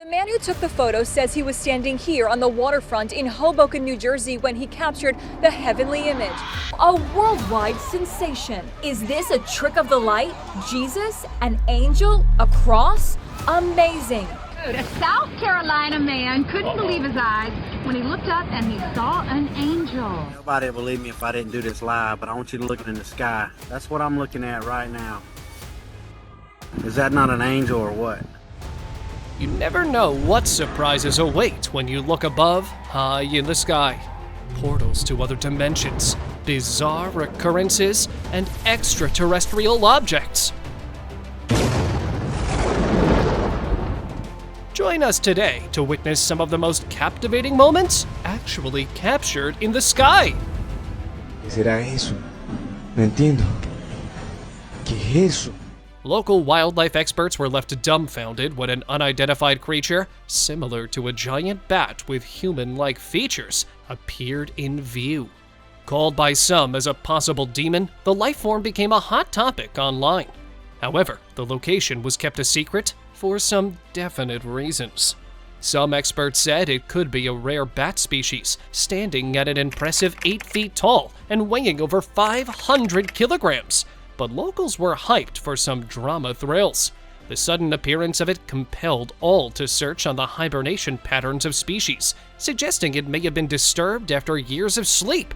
The man who took the photo says he was standing here on the waterfront in Hoboken, New Jersey when he captured the heavenly image. A worldwide sensation. Is this a trick of the light? Jesus? An angel? A cross? Amazing. Dude, a South Carolina man couldn't believe his eyes when he looked up and he saw an angel. Nobody will believe me if I didn't do this live, but I want you to look in the sky. That's what I'm looking at right now. Is that not an angel or what? You never know what surprises await when you look above, high in the sky. Portals to other dimensions, bizarre occurrences, and extraterrestrial objects. Join us today to witness some of the most captivating moments actually captured in the sky. ¿Qué será eso? No entiendo. ¿Qué es eso? Local wildlife experts were left dumbfounded when an unidentified creature, similar to a giant bat with human-like features, appeared in view. Called by some as a possible demon, the life form became a hot topic online. However, the location was kept a secret for some definite reasons. Some experts said it could be a rare bat species, standing at an impressive 8 feet tall and weighing over 500 kilograms. But locals were hyped for some drama thrills. The sudden appearance of it compelled all to search on the hibernation patterns of species, suggesting it may have been disturbed after years of sleep.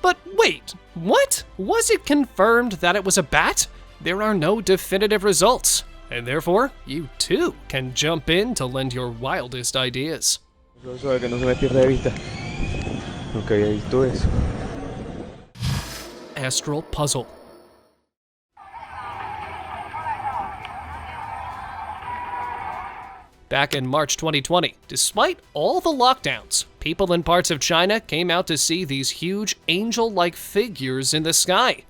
But wait, what? Was it confirmed that it was a bat? There are no definitive results, and therefore, you too can jump in to lend your wildest ideas. Eso de que no se me pierda de vista. Nunca había visto eso. Astral Puzzle. Back in March 2020, despite all the lockdowns, people in parts of China came out to see these huge angel-like figures in the sky.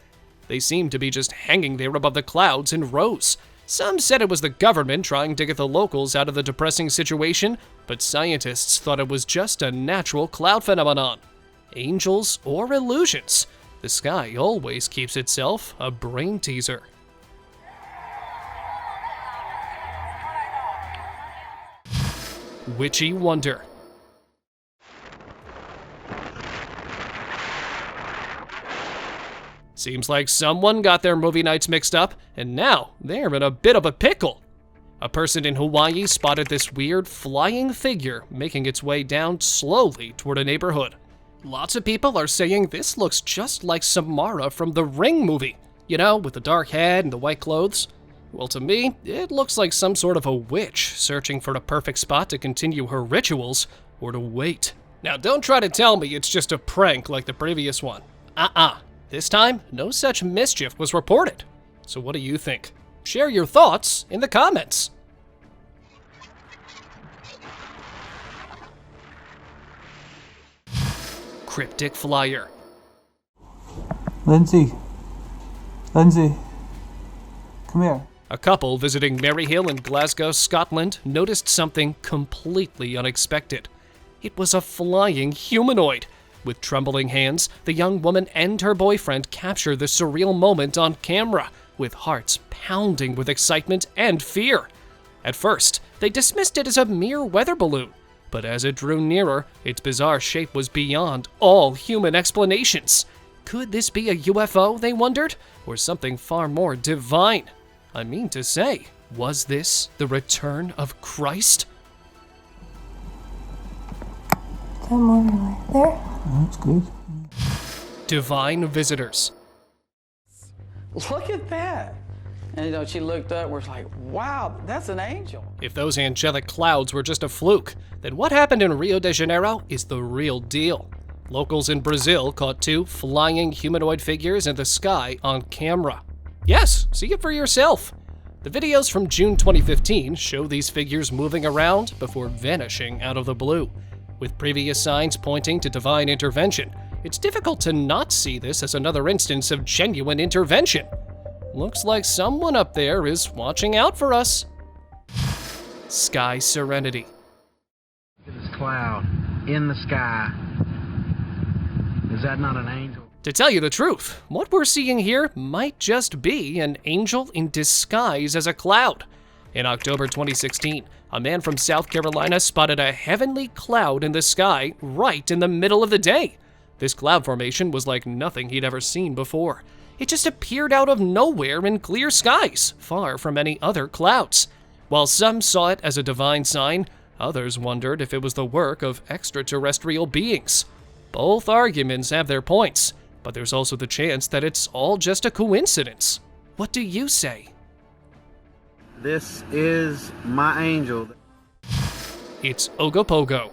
They seemed to be just hanging there above the clouds in rows. Some said it was the government trying to get the locals out of the depressing situation, but scientists thought it was just a natural cloud phenomenon. Angels or illusions? The sky always keeps itself a brain teaser. Witchy Wonder. Seems like someone got their movie nights mixed up, and now they're in a bit of a pickle. A person in Hawaii spotted this weird flying figure making its way down slowly toward a neighborhood. Lots of people are saying this looks just like Samara from the Ring movie, you know, with the dark head and the white clothes. Well, to me, it looks like some sort of a witch searching for the perfect spot to continue her rituals or to wait. Now, don't try to tell me it's just a prank like the previous one. This time, no such mischief was reported. So what do you think? Share your thoughts in the comments. Cryptic Flyer. Lindsay, come here. A couple visiting Maryhill in Glasgow, Scotland, noticed something completely unexpected. It was a flying humanoid. With trembling hands, the young woman and her boyfriend captured the surreal moment on camera, with hearts pounding with excitement and fear. At first, they dismissed it as a mere weather balloon, but as it drew nearer, its bizarre shape was beyond all human explanations. Could this be a UFO, they wondered, or something far more divine? I mean to say, was this the return of Christ? Come moving right there. That's good. Divine visitors. Look at that. And she looked up, was like, wow, that's an angel. If those angelic clouds were just a fluke, then what happened in Rio de Janeiro is the real deal. Locals in Brazil caught 2 flying humanoid figures in the sky on camera. Yes, see it for yourself. The videos from June 2015 show these figures moving around before vanishing out of the blue. With previous signs pointing to divine intervention, it's difficult to not see this as another instance of genuine intervention. Looks like someone up there is watching out for us. Sky Serenity. Look at this cloud in the sky. Is that not an angel? To tell you the truth, what we're seeing here might just be an angel in disguise as a cloud. In October 2016, a man from South Carolina spotted a heavenly cloud in the sky right in the middle of the day. This cloud formation was like nothing he'd ever seen before. It just appeared out of nowhere in clear skies, far from any other clouds. While some saw it as a divine sign, others wondered if it was the work of extraterrestrial beings. Both arguments have their points, but there's also the chance that it's all just a coincidence. What do you say? This is my angel. It's Ogo Pogo.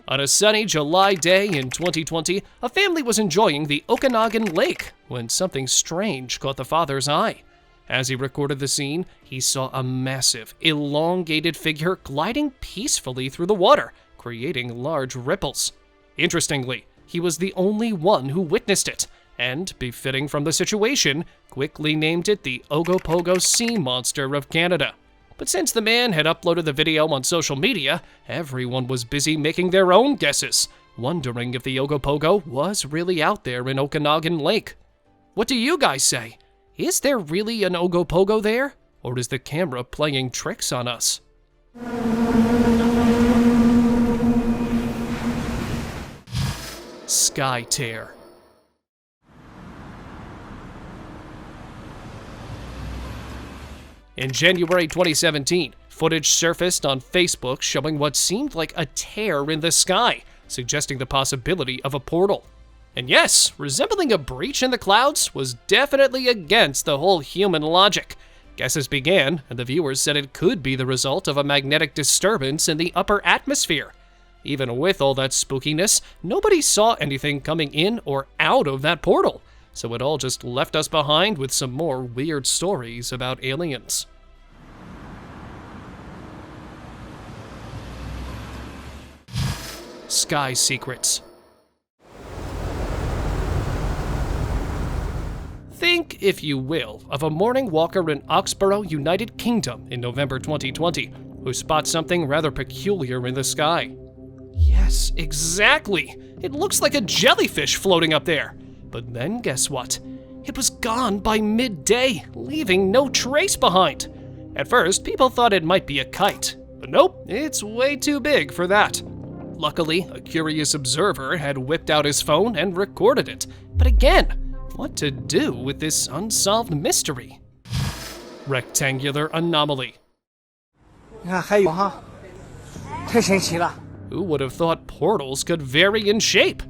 On a sunny July day in 2020, a family was enjoying the Okanagan Lake when something strange caught the father's eye. As he recorded the scene, he saw a massive, elongated figure gliding peacefully through the water, creating large ripples. Interestingly, he was the only one who witnessed it, and, befitting from the situation, quickly named it the Ogo Pogo Sea Monster of Canada. But since the man had uploaded the video on social media, everyone was busy making their own guesses, wondering if the Ogo Pogo was really out there in Okanagan Lake. What do you guys say? Is there really an Ogo Pogo there? Or is the camera playing tricks on us? Sky Tear. In January 2017, footage surfaced on Facebook showing what seemed like a tear in the sky, suggesting the possibility of a portal. And yes, resembling a breach in the clouds was definitely against the whole human logic. Guesses began, and the viewers said it could be the result of a magnetic disturbance in the upper atmosphere. Even with all that spookiness, nobody saw anything coming in or out of that portal, so it all just left us behind with some more weird stories about aliens. Sky Secrets. Think, if you will, of a morning walker in Oxborough, United Kingdom in November 2020, who spots something rather peculiar in the sky. Yes, exactly! It looks like a jellyfish floating up there. But then guess what? It was gone by midday, leaving no trace behind. At first, people thought it might be a kite, but nope, it's way too big for that. Luckily, a curious observer had whipped out his phone and recorded it. But again, what to do with this unsolved mystery? Rectangular anomaly. Who would have thought portals could vary in shape?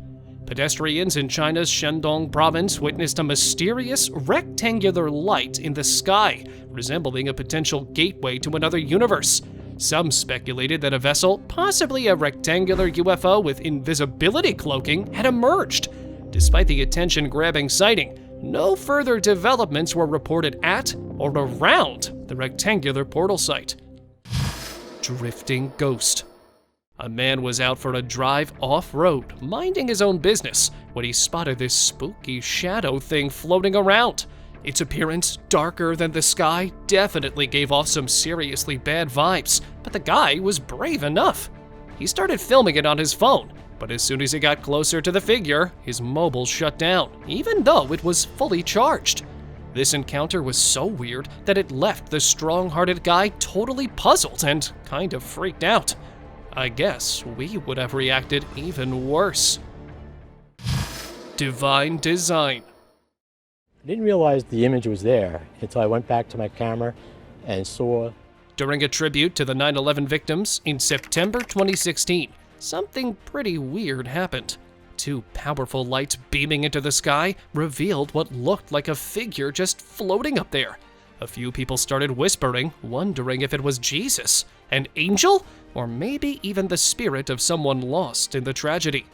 Pedestrians in China's Shandong province witnessed a mysterious rectangular light in the sky, resembling a potential gateway to another universe. Some speculated that a vessel, possibly a rectangular UFO with invisibility cloaking, had emerged. Despite the attention-grabbing sighting, no further developments were reported at or around the rectangular portal site. Drifting ghost. A man was out for a drive off-road, minding his own business, when he spotted this spooky shadow thing floating around. Its appearance, darker than the sky, definitely gave off some seriously bad vibes, but the guy was brave enough. He started filming it on his phone, but as soon as he got closer to the figure, his mobile shut down, even though it was fully charged. This encounter was so weird that it left the strong-hearted guy totally puzzled and kind of freaked out. I guess we would have reacted even worse. Divine design. I didn't realize the image was there until I went back to my camera and saw. During a tribute to the 9/11 victims in September 2016, something pretty weird happened. Two powerful lights beaming into the sky revealed what looked like a figure just floating up there. A few people started whispering, wondering if it was Jesus, an angel, or maybe even the spirit of someone lost in the tragedy.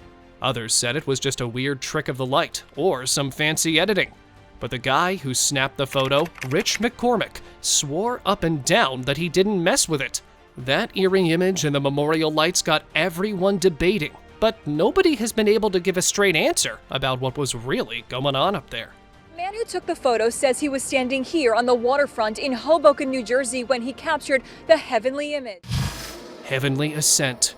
Others said it was just a weird trick of the light, or some fancy editing. But the guy who snapped the photo, Rich McCormick, swore up and down that he didn't mess with it. That eerie image and the memorial lights got everyone debating, but nobody has been able to give a straight answer about what was really going on up there. The man who took the photo says he was standing here on the waterfront in Hoboken, New Jersey when he captured the heavenly image. Heavenly Ascent.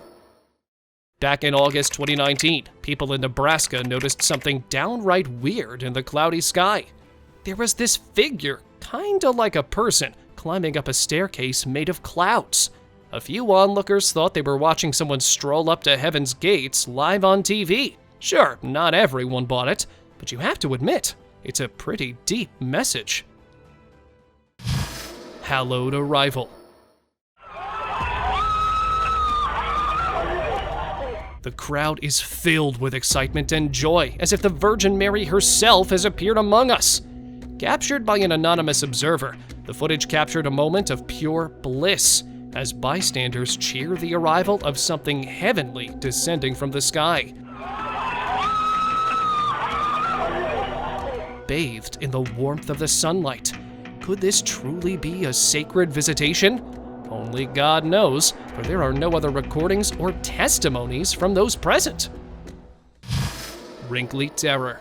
Back in August 2019, people in Nebraska noticed something downright weird in the cloudy sky. there was this figure, kinda like a person, climbing up a staircase made of clouds. A few onlookers thought they were watching someone stroll up to heaven's gates live on TV. Sure, not everyone bought it, but you have to admit, it's a pretty deep message. Hallowed arrival. The crowd is filled with excitement and joy, as if the Virgin Mary herself has appeared among us. Captured by an anonymous observer, the footage captured a moment of pure bliss, as bystanders cheer the arrival of something heavenly descending from the sky. Bathed in the warmth of the sunlight, could this truly be a sacred visitation? Only God knows, for there are no other recordings or testimonies from those present. Wrinkly terror.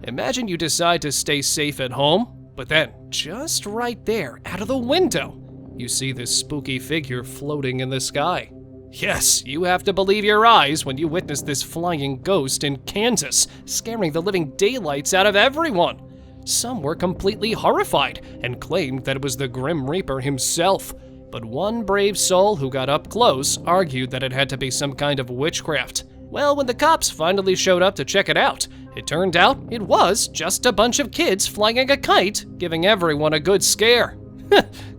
Imagine you decide to stay safe at home, but then, just right there, out of the window, you see this spooky figure floating in the sky. Yes, you have to believe your eyes when you witness this flying ghost in Kansas, scaring the living daylights out of everyone. Some were completely horrified and claimed that it was the Grim Reaper himself. But one brave soul who got up close argued that it had to be some kind of witchcraft. Well, when the cops finally showed up to check it out, it turned out it was just a bunch of kids flying a kite, giving everyone a good scare.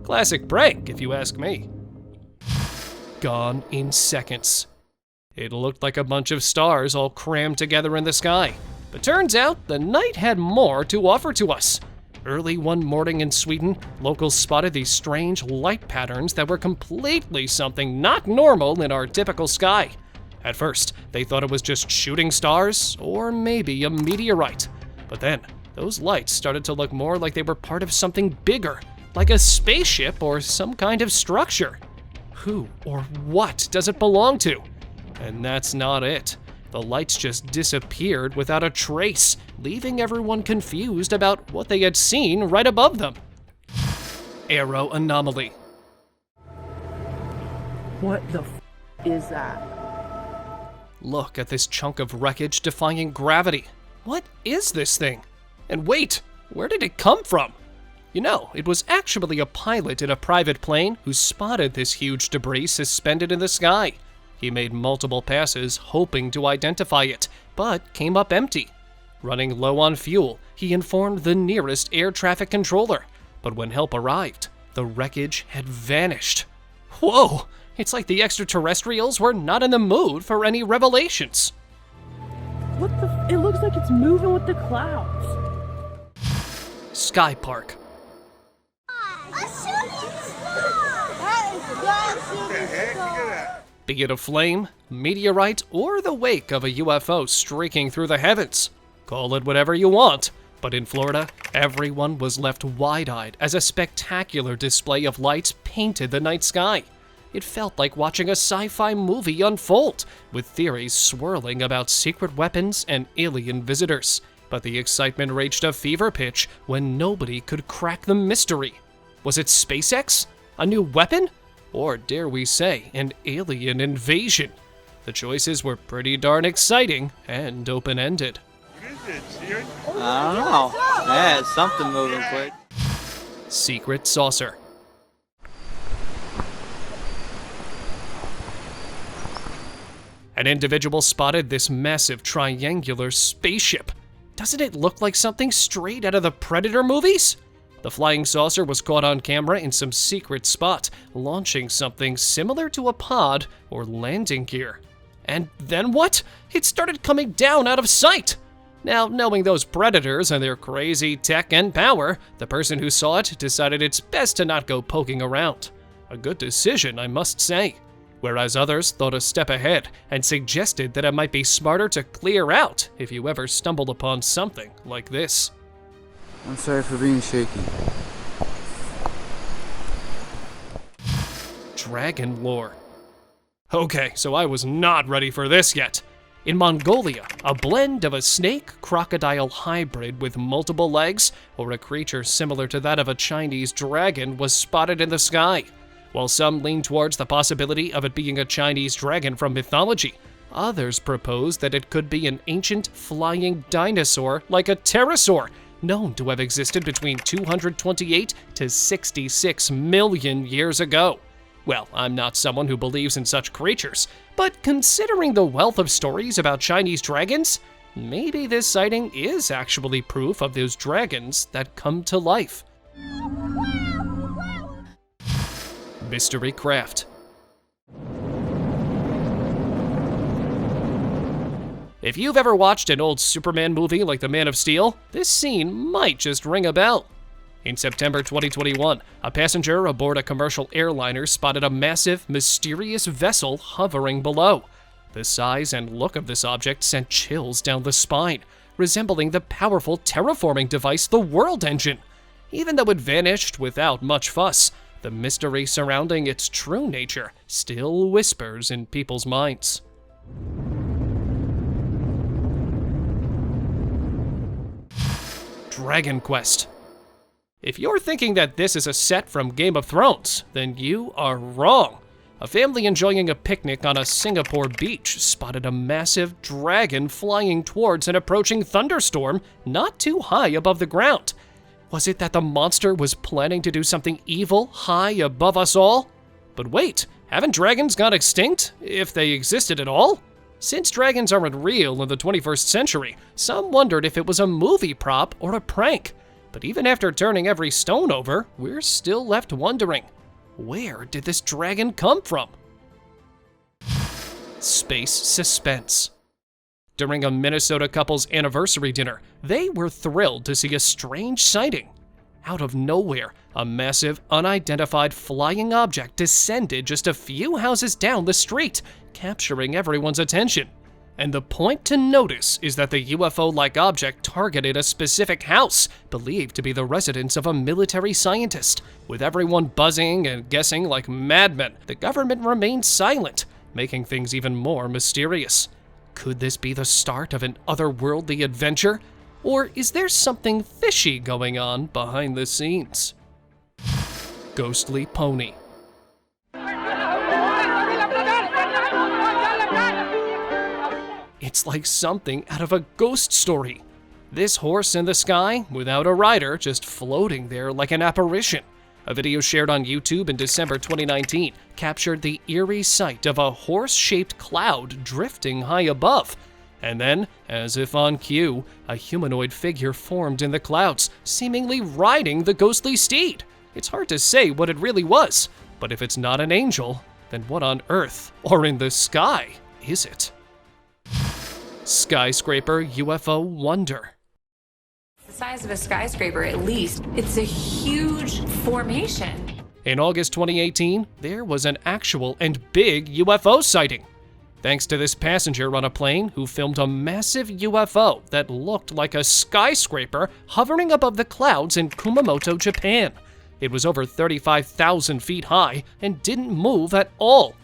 Classic prank, if you ask me. Gone in seconds. It looked like a bunch of stars all crammed together in the sky. But turns out the night had more to offer to us. Early one morning in Sweden, locals spotted these strange light patterns that were completely something not normal in our typical sky. At first, they thought it was just shooting stars, or maybe a meteorite. But then, those lights started to look more like they were part of something bigger, like a spaceship or some kind of structure. Who or what does it belong to? And that's not it. The lights just disappeared without a trace, leaving everyone confused about what they had seen right above them. Arrow anomaly. What the is that? Look at this chunk of wreckage defying gravity. What is this thing? And wait, where did it come from? You know, it was actually a pilot in a private plane who spotted this huge debris suspended in the sky. He made multiple passes hoping to identify it, but came up empty. Running low on fuel, he informed the nearest air traffic controller, but when help arrived, the wreckage had vanished. Whoa! It's like the extraterrestrials were not in the mood for any revelations. What the it looks like it's moving with the clouds. Sky Park. Be it a flame, meteorite, or the wake of a UFO streaking through the heavens. Call it whatever you want, but in Florida, everyone was left wide-eyed as a spectacular display of lights painted the night sky. It felt like watching a sci-fi movie unfold, with theories swirling about secret weapons and alien visitors. But the excitement reached a fever pitch when nobody could crack the mystery. Was it SpaceX? A new weapon? Or dare we say, an alien invasion? The choices were pretty darn exciting and open-ended. I don't know. Yeah, it's something moving quick. Secret saucer. An individual spotted this massive triangular spaceship. Doesn't it look like something straight out of the Predator movies? The flying saucer was caught on camera in some secret spot, launching something similar to a pod or landing gear. And then what? It started coming down out of sight. Now, knowing those Predators and their crazy tech and power, the person who saw it decided it's best to not go poking around. A good decision, I must say. Whereas others thought a step ahead and suggested that it might be smarter to clear out if you ever stumbled upon something like this. I'm sorry for being shaky. Dragon lore. Okay, so I was not ready for this yet. In Mongolia, a blend of a snake-crocodile hybrid with multiple legs or a creature similar to that of a Chinese dragon was spotted in the sky. While some lean towards the possibility of it being a Chinese dragon from mythology, Others propose that it could be an ancient flying dinosaur like a pterosaur, known to have existed between 228 to 66 million years ago. Well, I'm not someone who believes in such creatures, but considering the wealth of stories about Chinese dragons, maybe this sighting is actually proof of those dragons that come to life. Mystery craft. If you've ever watched an old Superman movie like The Man of Steel, this scene might just ring a bell. In September 2021, a passenger aboard a commercial airliner spotted a massive, mysterious vessel hovering below. The size and look of this object sent chills down the spine, resembling the powerful terraforming device the World Engine. Even though it vanished without much fuss, the mystery surrounding its true nature still whispers in people's minds. Dragon Quest. If you're thinking that this is a set from Game of Thrones, then you are wrong. A family enjoying a picnic on a Singapore beach spotted a massive dragon flying towards an approaching thunderstorm not too high above the ground. Was it that the monster was planning to do something evil high above us all? But wait, haven't dragons gone extinct, if they existed at all? Since dragons aren't real in the 21st century, some wondered if it was a movie prop or a prank. But even after turning every stone over, we're still left wondering, where did this dragon come from? Space suspense. During a Minnesota couple's anniversary dinner, they were thrilled to see a strange sighting. Out of nowhere, a massive, unidentified flying object descended just a few houses down the street, capturing everyone's attention. And the point to notice is that the UFO-like object targeted a specific house, believed to be the residence of a military scientist. With everyone buzzing and guessing like madmen, the government remained silent, making things even more mysterious. Could this be the start of an otherworldly adventure? Or is there something fishy going on behind the scenes? Ghostly Pony. It's like something out of a ghost story. This horse in the sky, without a rider, just floating there like an apparition. A video shared on YouTube in December 2019 captured the eerie sight of a horse-shaped cloud drifting high above. And then, as if on cue, a humanoid figure formed in the clouds, seemingly riding the ghostly steed. It's hard to say what it really was, but if it's not an angel, then what on earth, or in the sky, is it? Skyscraper UFO Wonder. The size of a skyscraper, at least. It's a huge formation. In August 2018, there was an actual and big UFO sighting. Thanks to this passenger on a plane who filmed a massive UFO that looked like a skyscraper hovering above the clouds in Kumamoto, Japan. It was over 35,000 feet high and didn't move at all.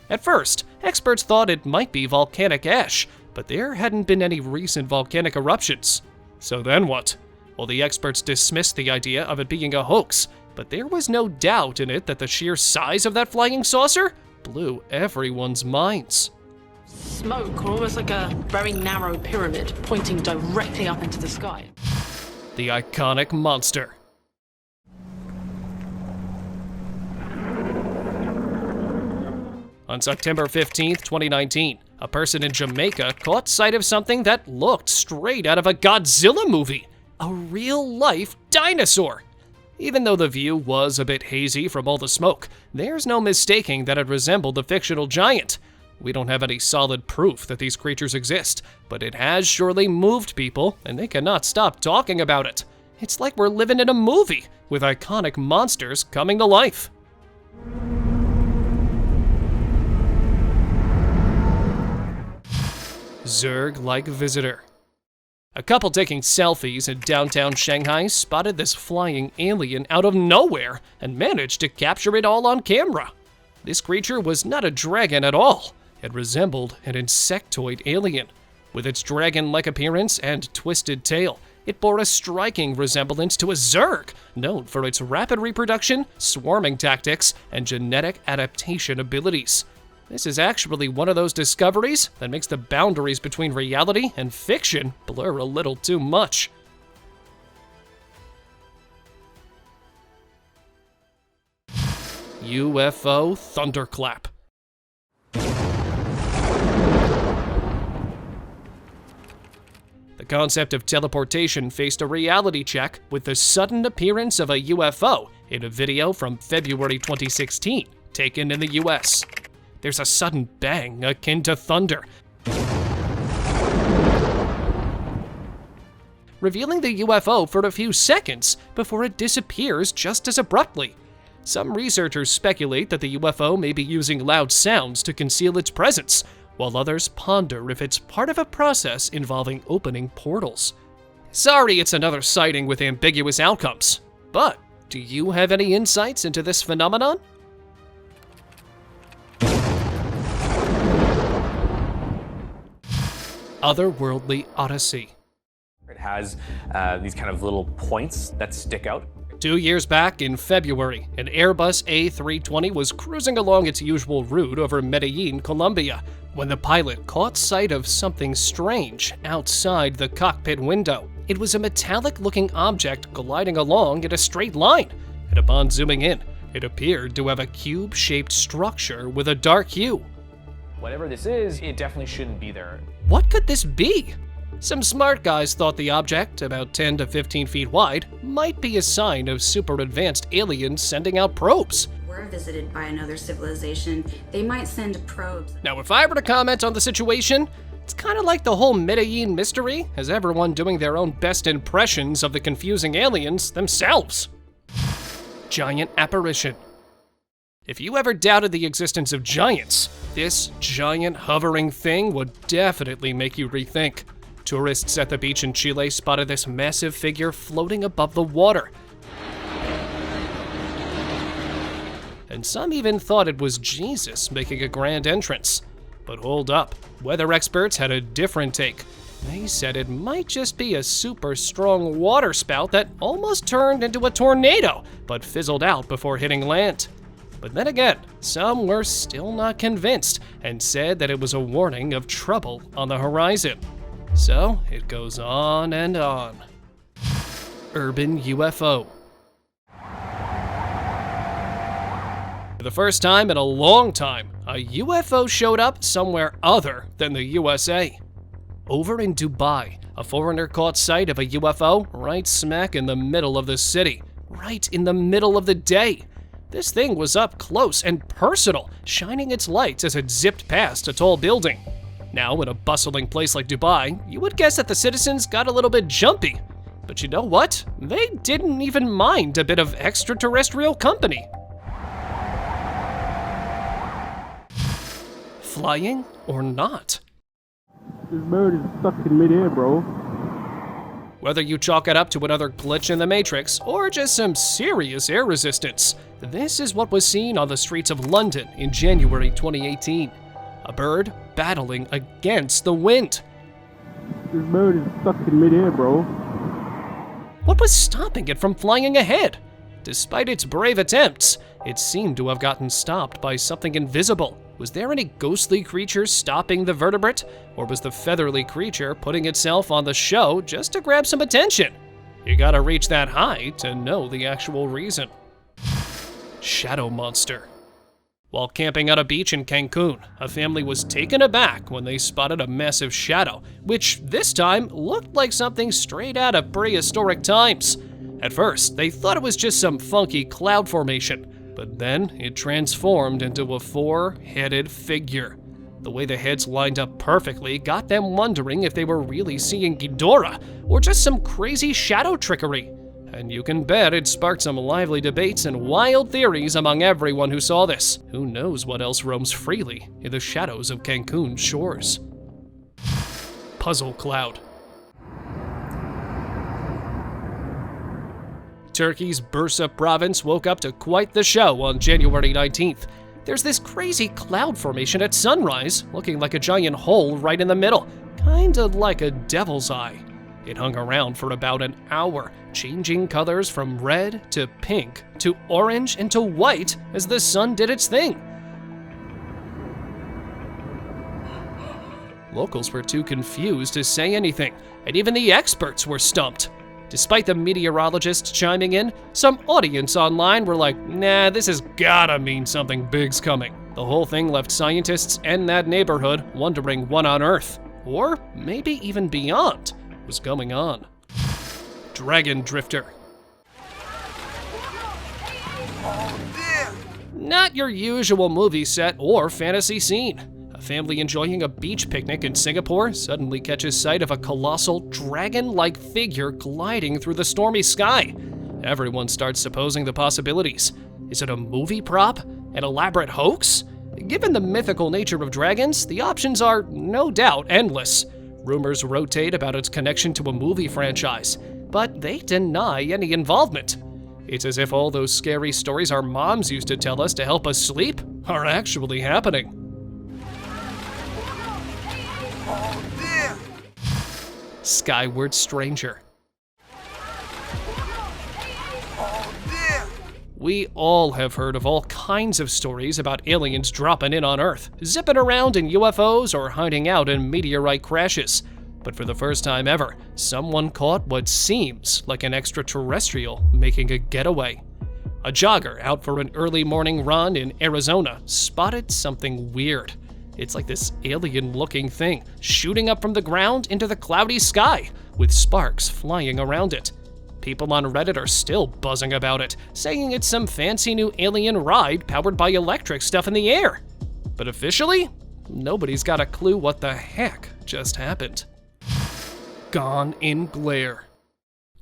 At first, experts thought it might be volcanic ash, but there hadn't been any recent volcanic eruptions. So then what? Well, the experts dismissed the idea of it being a hoax, but there was no doubt in it that the sheer size of that flying saucer blew everyone's minds. Smoke, almost like a very narrow pyramid pointing directly up into the sky. The iconic monster. On September 15th, 2019, a person in Jamaica caught sight of something that looked straight out of a Godzilla movie, a real-life dinosaur. Even though the view was a bit hazy from all the smoke, there's no mistaking that it resembled the fictional giant. We don't have any solid proof that these creatures exist, but it has surely moved people, and they cannot stop talking about it. It's like we're living in a movie, with iconic monsters coming to life. Zerg-like visitor. A couple taking selfies in downtown Shanghai spotted this flying alien out of nowhere and managed to capture it all on camera. This creature was not a dragon at all. It resembled an insectoid alien. With its dragon-like appearance and twisted tail, it bore a striking resemblance to a Zerg, known for its rapid reproduction, swarming tactics, and genetic adaptation abilities. This is actually one of those discoveries that makes the boundaries between reality and fiction blur a little too much. UFO thunderclap. The concept of teleportation faced a reality check with the sudden appearance of a UFO in a video from February 2016, taken in the US. There's a sudden bang akin to thunder, revealing the UFO for a few seconds before it disappears just as abruptly. Some researchers speculate that the UFO may be using loud sounds to conceal its presence, while others ponder if it's part of a process involving opening portals. Sorry, it's another sighting with ambiguous outcomes, but do you have any insights into this phenomenon? Otherworldly Odyssey. It has these kind of little points that stick out. 2 years back in February, an Airbus A320 was cruising along its usual route over Medellin, Colombia, when the pilot caught sight of something strange outside the cockpit window. It was a metallic-looking object gliding along in a straight line, and upon zooming in, it appeared to have a cube-shaped structure with a dark hue. Whatever this is, it definitely shouldn't be there. What could this be? Some smart guys thought the object, about 10 to 15 feet wide, might be a sign of super advanced aliens sending out probes. We're visited by another civilization. They might send probes. Now, if I were to comment on the situation, it's kind of like the whole Medellin mystery, as everyone doing their own best impressions of the confusing aliens themselves. Giant apparition. If you ever doubted the existence of giants, this giant hovering thing would definitely make you rethink. Tourists at the beach in Chile spotted this massive figure floating above the water. And some even thought it was Jesus making a grand entrance. But hold up, weather experts had a different take. They said it might just be a super strong water spout that almost turned into a tornado, but fizzled out before hitting land. But then again, some were still not convinced and said that it was a warning of trouble on the horizon. So it goes on and on. Urban UFO. For the first time in a long time, a UFO showed up somewhere other than the USA. Over in Dubai, a foreigner caught sight of a UFO right smack in the middle of the city, right in the middle of the day. This thing was up close and personal, shining its lights as it zipped past a tall building. Now, in a bustling place like Dubai, you would guess that the citizens got a little bit jumpy. But you know what? They didn't even mind a bit of extraterrestrial company. Flying or not? This bird is stuck in midair, bro. Whether you chalk it up to another glitch in the Matrix or just some serious air resistance, this is what was seen on the streets of London in January 2018. A bird battling against the wind. This bird is stuck in midair, bro. What was stopping it from flying ahead? Despite its brave attempts, it seemed to have gotten stopped by something invisible. Was there any ghostly creature stopping the vertebrate? Or was the featherly creature putting itself on the show just to grab some attention? You gotta reach that high to know the actual reason. Shadow monster. While camping on a beach in Cancun, a family was taken aback when they spotted a massive shadow, which this time looked like something straight out of prehistoric times. At first, they thought it was just some funky cloud formation, but then it transformed into a four-headed figure. The way the heads lined up perfectly got them wondering if they were really seeing Ghidorah or just some crazy shadow trickery. And you can bet it sparked some lively debates and wild theories among everyone who saw this. Who knows what else roams freely in the shadows of Cancun's shores? Puzzle cloud. Turkey's Bursa province woke up to quite the show on January 19th. There's this crazy cloud formation at sunrise, looking like a giant hole right in the middle, kinda like a devil's eye. It hung around for about an hour, changing colors from red to pink to orange and to white as the sun did its thing. Locals were too confused to say anything, and even the experts were stumped. Despite the meteorologists chiming in, some audience online were like, nah, this has gotta mean something big's coming. The whole thing left scientists and that neighborhood wondering what on earth, or maybe even beyond, was going on. Dragon Drifter. Not your usual movie set or fantasy scene. A family enjoying a beach picnic in Singapore suddenly catches sight of a colossal dragon-like figure gliding through the stormy sky. Everyone starts supposing the possibilities. Is it a movie prop? An elaborate hoax? Given the mythical nature of dragons, the options are no doubt endless. Rumors rotate about its connection to a movie franchise, but they deny any involvement. It's as if all those scary stories our moms used to tell us to help us sleep are actually happening. Skyward Stranger. We all have heard of all kinds of stories about aliens dropping in on Earth, zipping around in UFOs or hiding out in meteorite crashes. But for the first time ever, someone caught what seems like an extraterrestrial making a getaway. A jogger out for an early morning run in Arizona spotted something weird. It's like this alien-looking thing shooting up from the ground into the cloudy sky, with sparks flying around it. People on Reddit are still buzzing about it, saying it's some fancy new alien ride powered by electric stuff in the air. But officially, nobody's got a clue what the heck just happened. Gone in glare.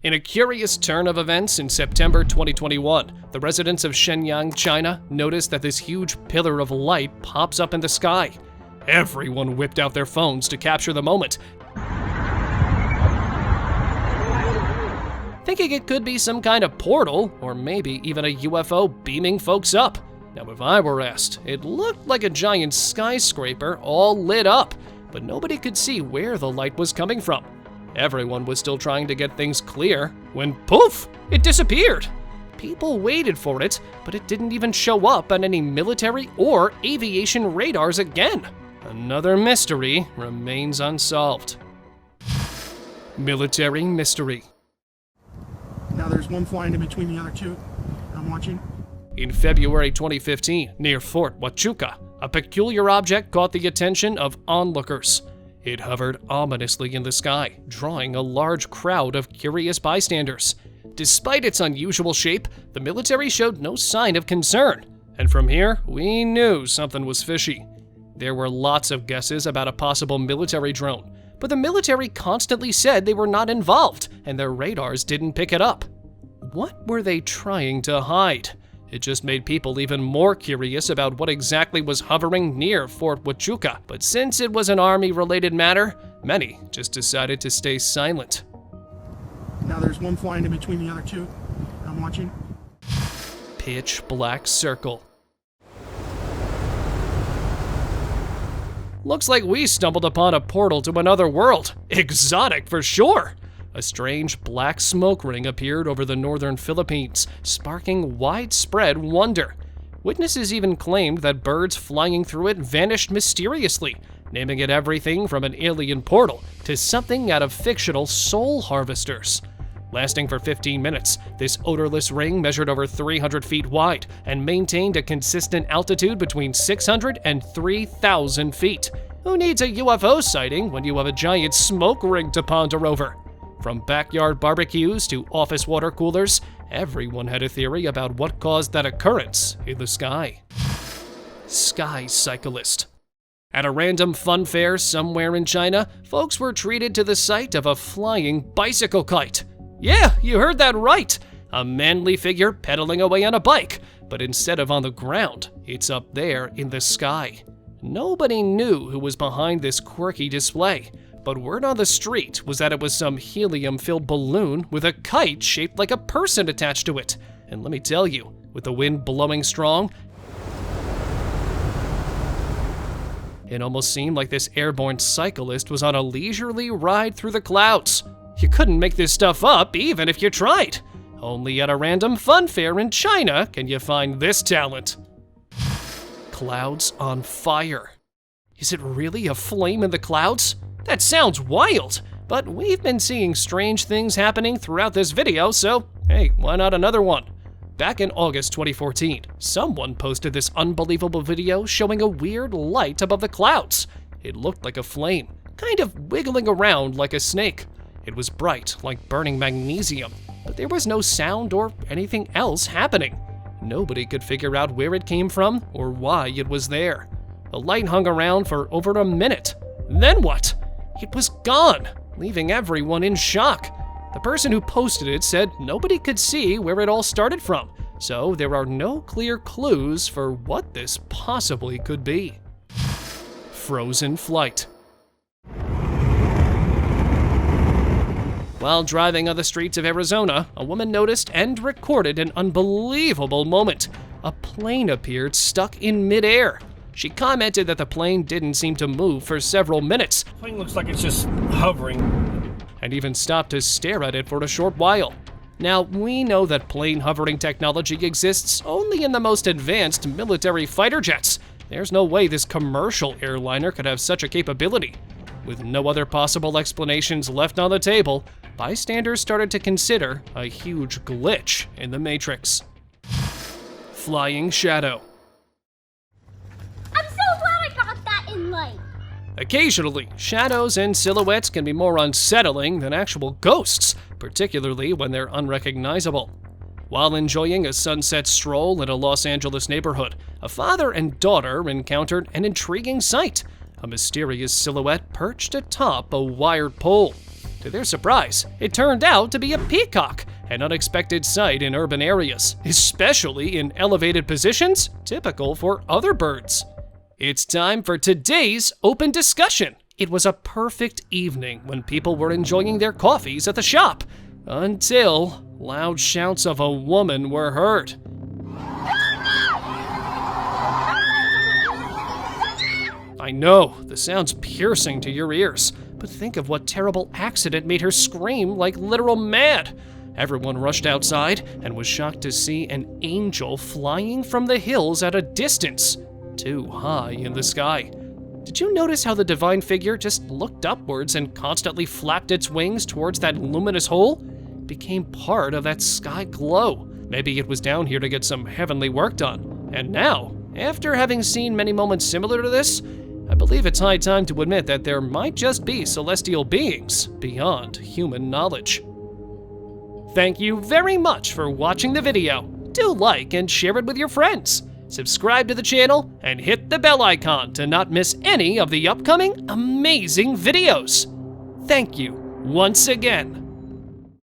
In a curious turn of events in September 2021, the residents of Shenyang, China, noticed that this huge pillar of light pops up in the sky. Everyone whipped out their phones to capture the moment, thinking it could be some kind of portal, or maybe even a UFO beaming folks up. Now, if I were asked, it looked like a giant skyscraper all lit up, but nobody could see where the light was coming from. Everyone was still trying to get things clear when, poof, it disappeared. People waited for it, but it didn't even show up on any military or aviation radars again. Another mystery remains unsolved. Military mystery. Now there's one flying in between the other two. I'm watching. In February 2015, near Fort Huachuca, a peculiar object caught the attention of onlookers. It hovered ominously in the sky, drawing a large crowd of curious bystanders. Despite its unusual shape, the military showed no sign of concern, and from here, we knew something was fishy. There were lots of guesses about a possible military drone, but the military constantly said they were not involved, and their radars didn't pick it up. What were they trying to hide? It just made people even more curious about what exactly was hovering near Fort Huachuca, but since it was an army-related matter, many just decided to stay silent. Now there's one flying in between the other two. I'm watching. Pitch black circle. Looks like we stumbled upon a portal to another world. Exotic for sure. A strange black smoke ring appeared over the northern Philippines, sparking widespread wonder. Witnesses even claimed that birds flying through it vanished mysteriously, naming it everything from an alien portal to something out of fictional soul harvesters. Lasting for 15 minutes, this odorless ring measured over 300 feet wide and maintained a consistent altitude between 600 and 3,000 feet. Who needs a UFO sighting when you have a giant smoke ring to ponder over? From backyard barbecues to office water coolers, everyone had a theory about what caused that occurrence in the sky. Sky cyclist. At a random fun fair somewhere in China, folks were treated to the sight of a flying bicycle kite. Yeah, you heard that right. A manly figure pedaling away on a bike, but instead of on the ground, it's up there in the sky. Nobody knew who was behind this quirky display, but word on the street was that it was some helium-filled balloon with a kite shaped like a person attached to it. And let me tell you, with the wind blowing strong, it almost seemed like this airborne cyclist was on a leisurely ride through the clouds. You couldn't make this stuff up even if you tried. Only at a random fun fair in China can you find this talent. Clouds on fire. Is it really a flame in the clouds? That sounds wild, but we've been seeing strange things happening throughout this video, so hey, why not another one? Back in August 2014, someone posted this unbelievable video showing a weird light above the clouds. It looked like a flame, kind of wiggling around like a snake. It was bright, like burning magnesium, but there was no sound or anything else happening. Nobody could figure out where it came from or why it was there. The light hung around for over a minute. Then what? It was gone, leaving everyone in shock. The person who posted it said nobody could see where it all started from, so there are no clear clues for what this possibly could be. Frozen flight. While driving on the streets of Arizona, a woman noticed and recorded an unbelievable moment. A plane appeared stuck in midair. She commented that the plane didn't seem to move for several minutes. The plane looks like it's just hovering. And even stopped to stare at it for a short while. Now, we know that plane hovering technology exists only in the most advanced military fighter jets. There's no way this commercial airliner could have such a capability. With no other possible explanations left on the table, bystanders started to consider a huge glitch in the Matrix. Flying shadow. I'm so glad I got that in light. Occasionally, shadows and silhouettes can be more unsettling than actual ghosts, particularly when they're unrecognizable. While enjoying a sunset stroll in a Los Angeles neighborhood, a father and daughter encountered an intriguing sight. A mysterious silhouette perched atop a wired pole. To their surprise, it turned out to be a peacock, an unexpected sight in urban areas, especially in elevated positions typical for other birds. It's time for today's open discussion. It was a perfect evening when people were enjoying their coffees at the shop, until loud shouts of a woman were heard. I know, the sound's piercing to your ears, but think of what terrible accident made her scream like literal mad. Everyone rushed outside and was shocked to see an angel flying from the hills at a distance, too high in the sky. Did you notice how the divine figure just looked upwards and constantly flapped its wings towards that luminous hole? It became part of that sky glow. Maybe it was down here to get some heavenly work done. And now, after having seen many moments similar to this, I believe it's high time to admit that there might just be celestial beings beyond human knowledge. Thank you very much for watching the video. Do like and share it with your friends. Subscribe to the channel and hit the bell icon to not miss any of the upcoming amazing videos. Thank you once again.